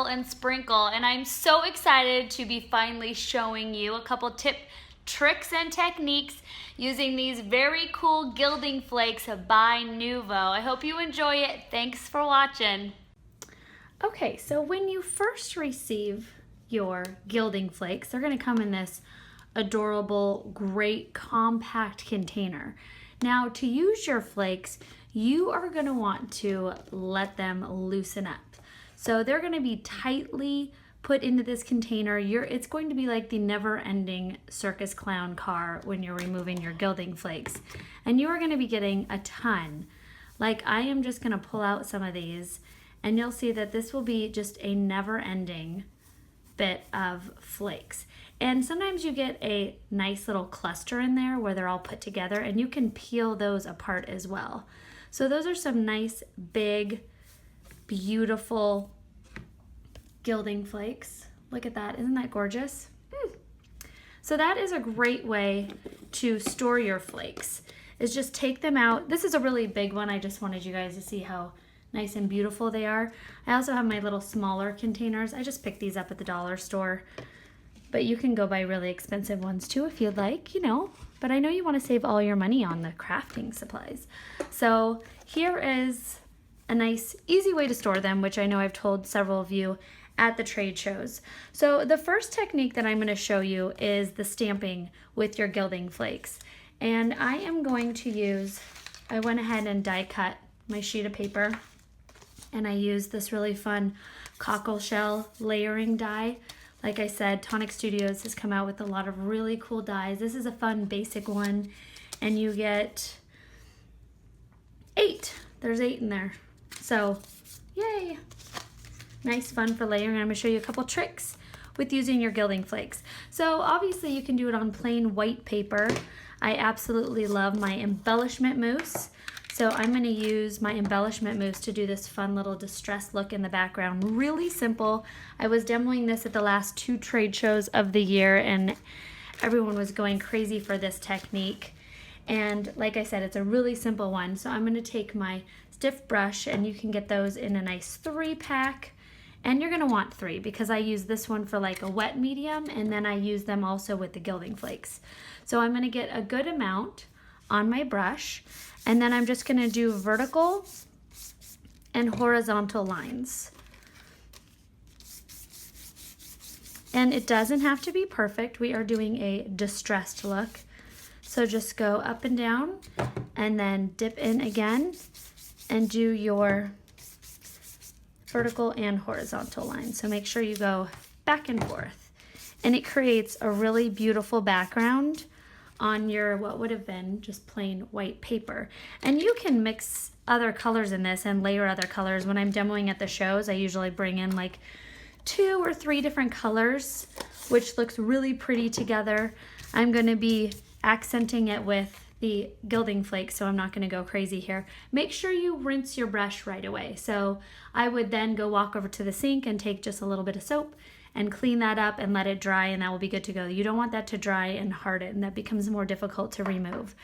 and sprinkle, and I'm so excited to be finally showing you a couple tricks and techniques using these very cool Gilding Flakes by Nuvo. I hope you enjoy it. Thanks for watching. Okay, so when you first receive your Gilding Flakes, they're going to come in this adorable, great, compact container. Now, to use your flakes, you are going to want to let them loosen up. So they're going to be tightly put into this container. It's going to be like the never-ending circus clown car when you're removing your Gilding Flakes. And you are going to be getting a ton. Like, I am just going to pull out some of these, and you'll see that this will be just a never-ending bit of flakes. And sometimes you get a nice little cluster in there where they're all put together, and you can peel those apart as well. So those are some nice, big, beautiful Gilding Flakes. Look at that. Isn't that gorgeous? So that is a great way to store your flakes, is just take them out. This is a really big one. I just wanted you guys to see how nice and beautiful they are. I also have my little smaller containers. I just picked these up at the dollar store, but you can go buy really expensive ones too if you'd like, you know, but I know you want to save all your money on the crafting supplies. So here is a nice, easy way to store them, which I know I've told several of you at the trade shows. So the first technique that I'm going to show you is the stamping with your Gilding Flakes. And I am going to use, I went ahead and die cut my sheet of paper, and I used this really fun cockle shell layering die. Like I said, Tonic Studios has come out with a lot of really cool dies. This is a fun basic one, and you get 8. There's 8 in there. So, yay! Nice fun for layering. I'm going to show you a couple tricks with using your Gilding Flakes. So obviously you can do it on plain white paper. I absolutely love my Embellishment mousse. So I'm going to use my Embellishment mousse to do this fun little distressed look in the background. Really simple. I was demoing this at the last 2 trade shows of the year, and everyone was going crazy for this technique. And like I said, it's a really simple one. So I'm going to take my stiff brush, and you can get those in a nice 3-pack. And you're going to want 3 because I use this one for like a wet medium, and then I use them also with the Gilding Flakes. So I'm going to get a good amount on my brush, and then I'm just going to do vertical and horizontal lines. And it doesn't have to be perfect. We are doing a distressed look. So just go up and down and then dip in again and do your vertical and horizontal lines. So make sure you go back and forth. And it creates a really beautiful background on your what would have been just plain white paper. And you can mix other colors in this and layer other colors. When I'm demoing at the shows, I usually bring in like 2 or 3 different colors, which looks really pretty together. I'm going to be accenting it with the Gilding Flakes, so I'm not going to go crazy here. Make sure you rinse your brush right away. So I would then go walk over to the sink and take just a little bit of soap and clean that up and let it dry, and that will be good to go. You don't want that to dry and harden. That becomes more difficult to remove.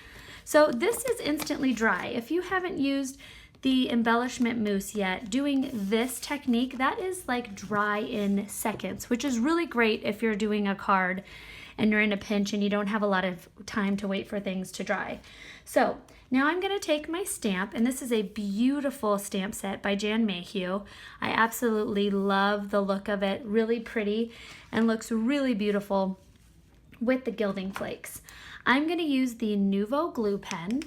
So this is instantly dry. If you haven't used the Embellishment mousse yet, doing this technique, that is like dry in seconds, which is really great if you're doing a card and you're in a pinch and you don't have a lot of time to wait for things to dry. So now I'm going to take my stamp, and this is a beautiful stamp set by Jan Mayhew. I absolutely love the look of it. Really pretty and looks really beautiful with the Gilding Flakes. I'm going to use the Nuvo glue pen,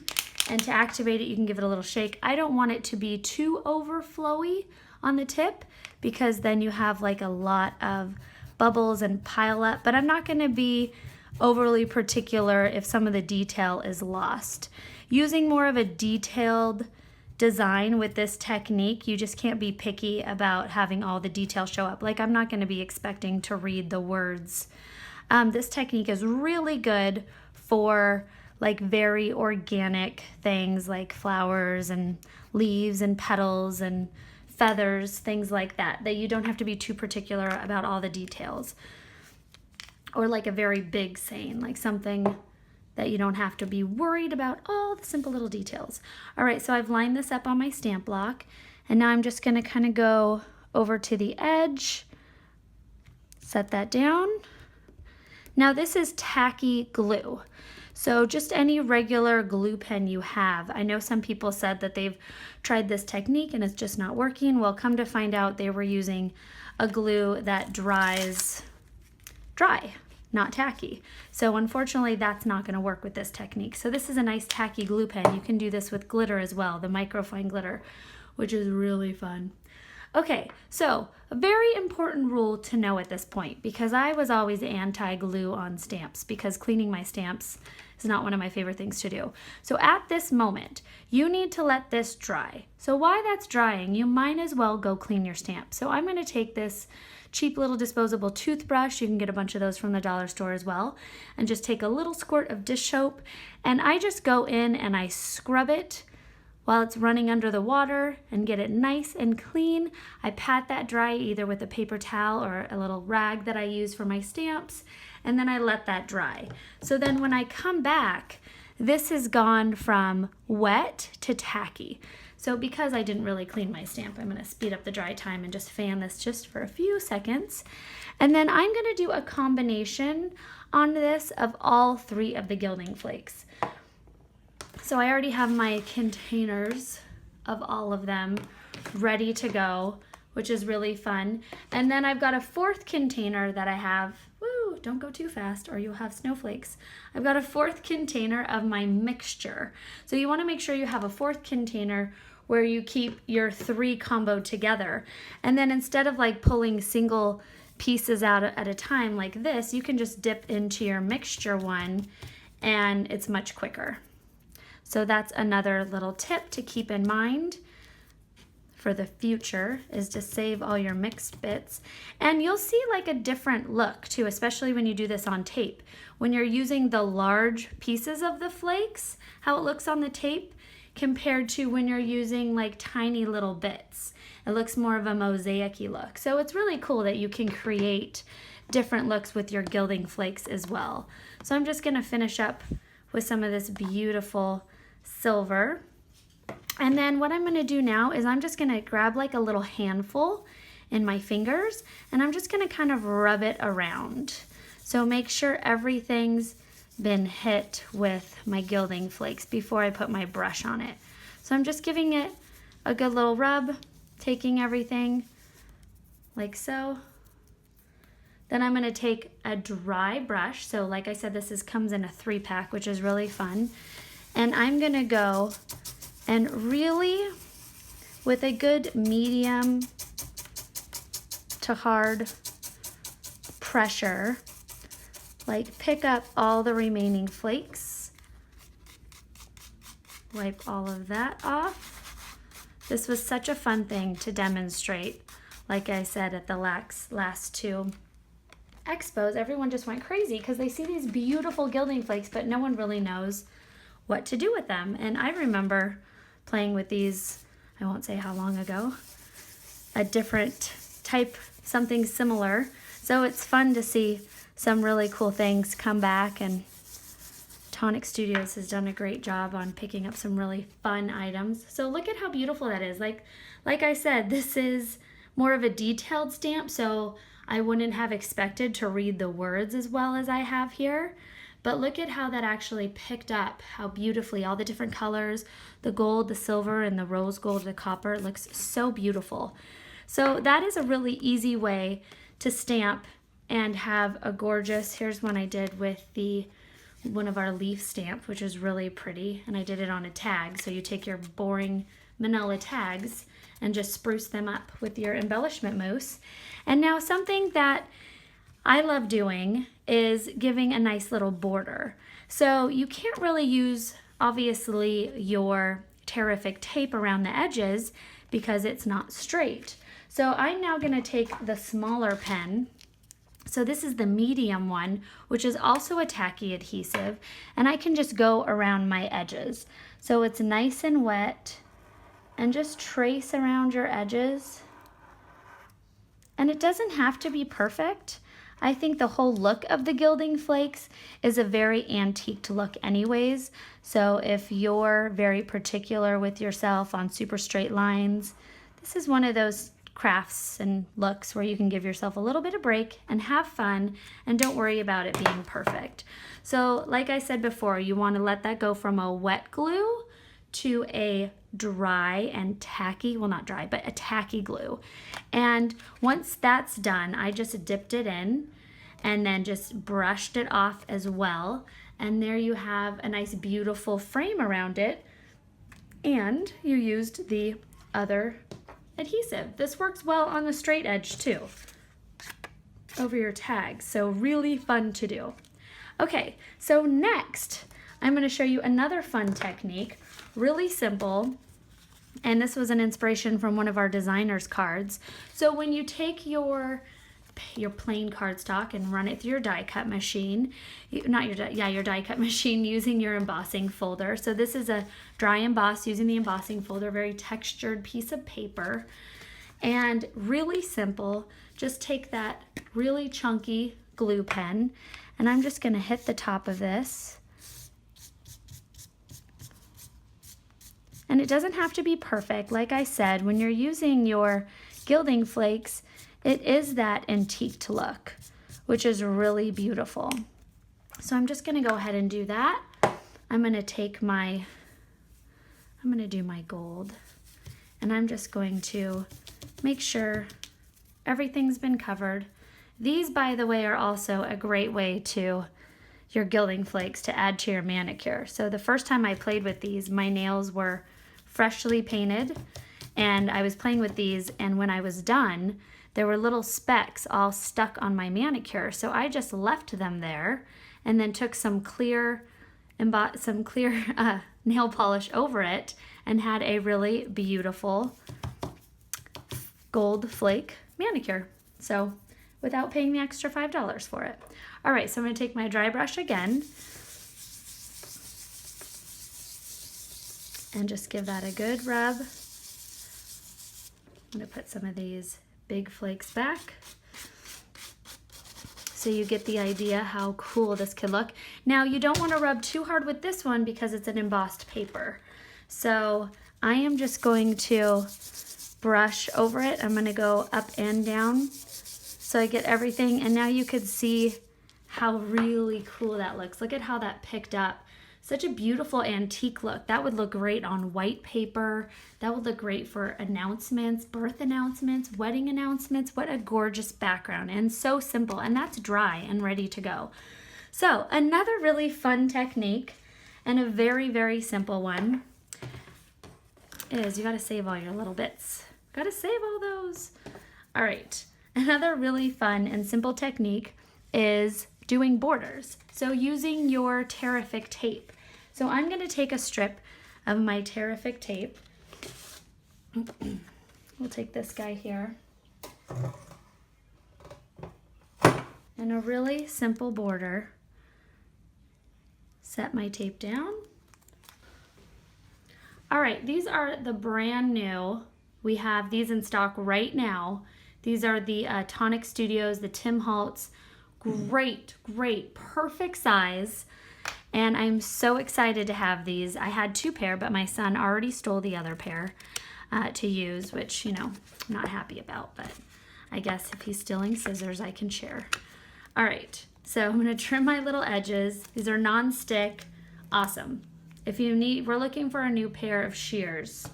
and to activate it you can give it a little shake. I don't want it to be too overflowy on the tip because then you have like a lot of bubbles and pile up, but I'm not going to be overly particular if some of the detail is lost. Using more of a detailed design with this technique, you just can't be picky about having all the detail show up. Like, I'm not going to be expecting to read the words. This technique is really good for like very organic things like flowers and leaves and petals and feathers, things like that, that you don't have to be too particular about all the details. Or like a very big saying, like something that you don't have to be worried about all the simple little details. All right, so I've lined this up on my stamp block, and now I'm just gonna kind of go over to the edge, set that down. Now this is tacky glue. So just any regular glue pen you have. I know some people said that they've tried this technique and it's just not working. Well, come to find out they were using a glue that dries dry, not tacky. So unfortunately that's not going to work with this technique. So this is a nice tacky glue pen. You can do this with glitter as well, the microfine glitter, which is really fun. Okay, so a very important rule to know at this point, because I was always anti-glue on stamps because cleaning my stamps is not one of my favorite things to do. So at this moment, you need to let this dry. So while that's drying, you might as well go clean your stamp. So I'm going to take this cheap little disposable toothbrush, you can get a bunch of those from the dollar store as well, and just take a little squirt of dish soap, and I just go in and I scrub it while it's running under the water and get it nice and clean. I pat that dry either with a paper towel or a little rag that I use for my stamps, and then I let that dry. So then when I come back, this has gone from wet to tacky. So because I didn't really clean my stamp, I'm gonna speed up the dry time and just fan this just for a few seconds. And then I'm gonna do a combination on this of all 3 of the Gilding Flakes. So I already have my containers of all of them ready to go, which is really fun. And then I've got a 4th container that I have, woo, don't go too fast or you'll have snowflakes. I've got a 4th container of my mixture. So you wanna make sure you have a 4th container where you keep your 3 comboed together. And then instead of like pulling single pieces out at a time like this, you can just dip into your mixture one and it's much quicker. So that's another little tip to keep in mind for the future, is to save all your mixed bits. And you'll see like a different look too, especially when you do this on tape. When you're using the large pieces of the flakes, how it looks on the tape compared to when you're using like tiny little bits. It looks more of a mosaic-y look. So it's really cool that you can create different looks with your Gilding Flakes as well. So I'm just gonna finish up with some of this beautiful silver. And then what I'm gonna do now is I'm just gonna grab like a little handful in my fingers and I'm just gonna kind of rub it around. So make sure everything's been hit with my Gilding Flakes before I put my brush on it. So I'm just giving it a good little rub, taking everything like so. Then I'm gonna take a dry brush. So like I said, this comes in a 3-pack, which is really fun. And I'm gonna go and really, with a good medium to hard pressure, like pick up all the remaining flakes, wipe all of that off. This was such a fun thing to demonstrate. Like I said at the last 2 expos, everyone just went crazy because they see these beautiful Gilding Flakes, but no one really knows what to do with them. And I remember playing with these, I won't say how long ago, a different type, something similar. So it's fun to see some really cool things come back, and Tonic Studios has done a great job on picking up some really fun items. So look at how beautiful that is. Like I said, this is more of a detailed stamp, so I wouldn't have expected to read the words as well as I have here. But look at how that actually picked up, how beautifully all the different colors, the gold, the silver, and the rose gold, the copper, it looks so beautiful. So that is a really easy way to stamp and have a gorgeous, here's one I did with one of our leaf stamp, which is really pretty, and I did it on a tag. So you take your boring manila tags and just spruce them up with your embellishment mousse. And now something that I love doing is giving a nice little border. So you can't really use, obviously, your terrific tape around the edges because it's not straight. So I'm now gonna take the smaller pen. So this is the medium one, which is also a tacky adhesive, and I can just go around my edges. So it's nice and wet, and just trace around your edges. And it doesn't have to be perfect. I think the whole look of the Gilding Flakes is a very antiqued look anyways. So if you're very particular with yourself on super straight lines, this is one of those crafts and looks where you can give yourself a little bit of break and have fun and don't worry about it being perfect. So like I said before, you want to let that go from a wet glue to a dry and tacky, well not dry, but a tacky glue. And once that's done, I just dipped it in and then just brushed it off as well. And there you have a nice beautiful frame around it. And you used the other adhesive. This works well on the straight edge too, over your tags. So really fun to do. Okay, so next I'm going to show you another fun technique, really simple. And this was an inspiration from one of our designer's cards. So when you take your plain cardstock and run it through your die cut machine, your die cut machine using your embossing folder. So this is a dry emboss using the embossing folder, very textured piece of paper. And really simple, just take that really chunky glue pen and I'm just gonna hit the top of this. And it doesn't have to be perfect. Like I said, when you're using your Gilding Flakes, it is that antiqued look, which is really beautiful. So I'm just gonna go ahead and do that. I'm gonna do my gold, and I'm just going to make sure everything's been covered. These, by the way, are also a great way to your Gilding Flakes to add to your manicure. So the first time I played with these, my nails were freshly painted, and I was playing with these, and when I was done, there were little specks all stuck on my manicure. So I just left them there and then took some clear nail polish over it and had a really beautiful gold flake manicure. So without paying the extra $5 for it. All right, so I'm gonna take my dry brush again and just give that a good rub. I'm gonna put some of these big flakes back so you get the idea how cool this could look. Now you don't want to rub too hard with this one because it's an embossed paper. So I am just going to brush over it. I'm going to go up and down so I get everything, and now you could see how really cool that looks. Look at how that picked up. Such a beautiful antique look. That would look great on white paper. That would look great for announcements, birth announcements, wedding announcements. What a gorgeous background, and so simple. And that's dry and ready to go. So another really fun technique and a very, very simple one is you gotta save all your little bits. Gotta save all those. All right, another really fun and simple technique is doing borders. So using your Terrific tape. So I'm going to take a strip of my Terrific tape. We'll take this guy here. And a really simple border. Set my tape down. All right, these are the brand new. We have these in stock right now. These are the Tonic Studios, the Tim Holtz. Great, perfect size. And I'm so excited to have these. I had 2 pair, but my son already stole the other pair to use, which, you know, I'm not happy about, but I guess if he's stealing scissors, I can share. All right, so I'm gonna trim my little edges. These are non-stick, awesome. If you need, we're looking for a new pair of shears.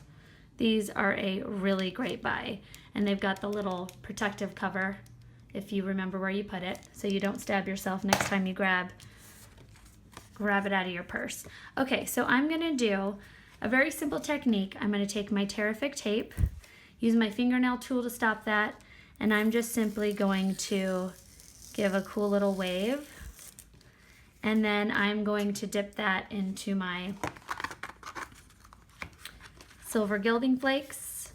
These are a really great buy, and they've got the little protective cover if you remember where you put it, so you don't stab yourself next time you grab it out of your purse. Okay, so I'm gonna do a very simple technique. I'm gonna take my Terrific tape, use my fingernail tool to stop that, and I'm just simply going to give a cool little wave, and then I'm going to dip that into my silver Gilding Flakes.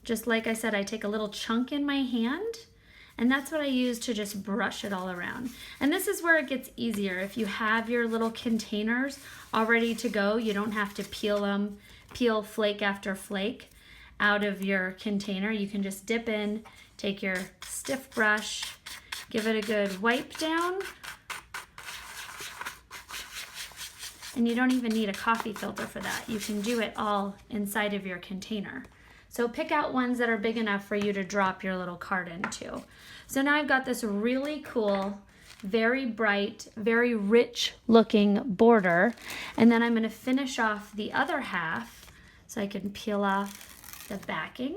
Just like I said, I take a little chunk in my hand, and that's what I use to just brush it all around. And this is where it gets easier. If you have your little containers all ready to go, you don't have to peel flake after flake out of your container. You can just dip in, take your stiff brush, give it a good wipe down. And you don't even need a coffee filter for that. You can do it all inside of your container. So pick out ones that are big enough for you to drop your little card into. So now I've got this really cool, very bright, very rich looking border. And then I'm going to finish off the other half so I can peel off the backing.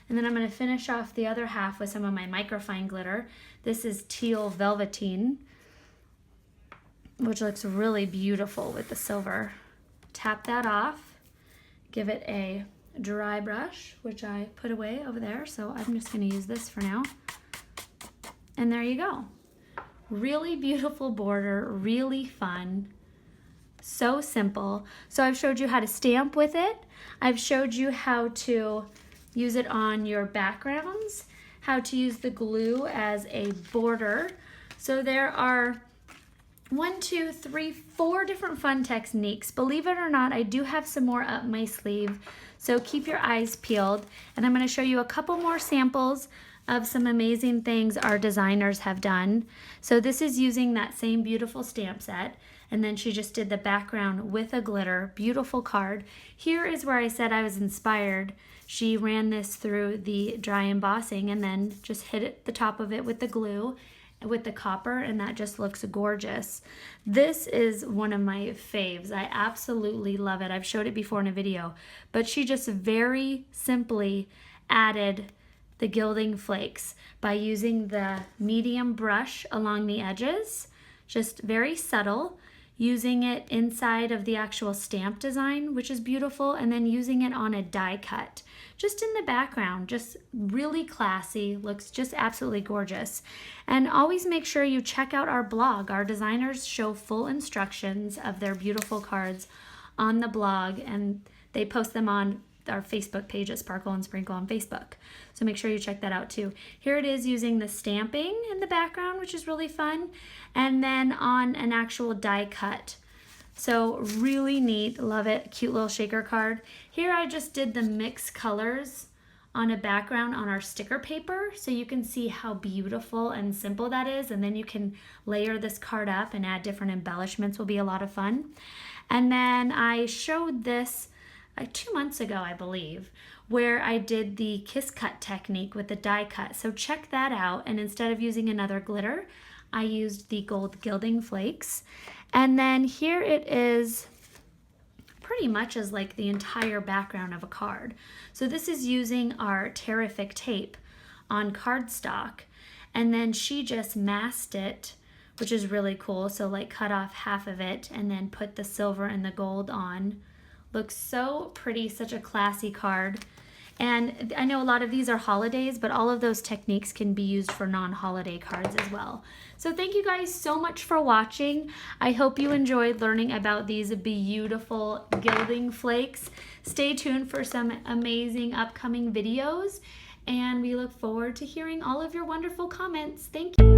And then I'm going to finish off the other half with some of my microfine glitter. This is Teal Velveteen, which looks really beautiful with the silver. Tap that off, give it a dry brush, which I put away over there, so I'm just going to use this for now. And there you go. Really beautiful border, really fun, so simple. So I've showed you how to stamp with it. I've showed you how to use it on your backgrounds, how to use the glue as a border. So there are 1, 2, 3, 4 different fun techniques. Believe it or not, I do have some more up my sleeve, so keep your eyes peeled. And I'm going to show you a couple more samples of some amazing things our designers have done. So this is using that same beautiful stamp set, and then she just did the background with a glitter, beautiful card. Here is where I said I was inspired. She ran this through the dry embossing and then just hit the top of it with the glue, with the copper, and that just looks gorgeous. This is one of my faves. I absolutely love it. I've showed it before in a video, but she just very simply added the Gilding Flakes by using the medium brush along the edges, just very subtle, using it inside of the actual stamp design, which is beautiful, and then using it on a die cut, just in the background, just really classy, looks just absolutely gorgeous. And always make sure you check out our blog. Our designers show full instructions of their beautiful cards on the blog, and they post them on our Facebook page at Sparkle and Sprinkle on Facebook. So make sure you check that out too. Here it is using the stamping in the background, which is really fun, and then on an actual die cut. So really neat, love it, cute little shaker card. Here I just did the mixed colors on a background on our sticker paper, so you can see how beautiful and simple that is, and then you can layer this card up and add different embellishments. Will be a lot of fun. And then I showed this 2 months ago, I believe, where I did the kiss cut technique with the die cut. So check that out. And instead of using another glitter, I used the gold Gilding Flakes. And then here it is pretty much as like the entire background of a card. So this is using our Terrific tape on cardstock. And then she just masked it, which is really cool. So like cut off half of it and then put the silver and the gold on. Looks so pretty, such a classy card. And I know a lot of these are holidays, but all of those techniques can be used for non-holiday cards as well. So thank you guys so much for watching. I hope you enjoyed learning about these beautiful Gilding Flakes. Stay tuned for some amazing upcoming videos, and we look forward to hearing all of your wonderful comments. Thank you.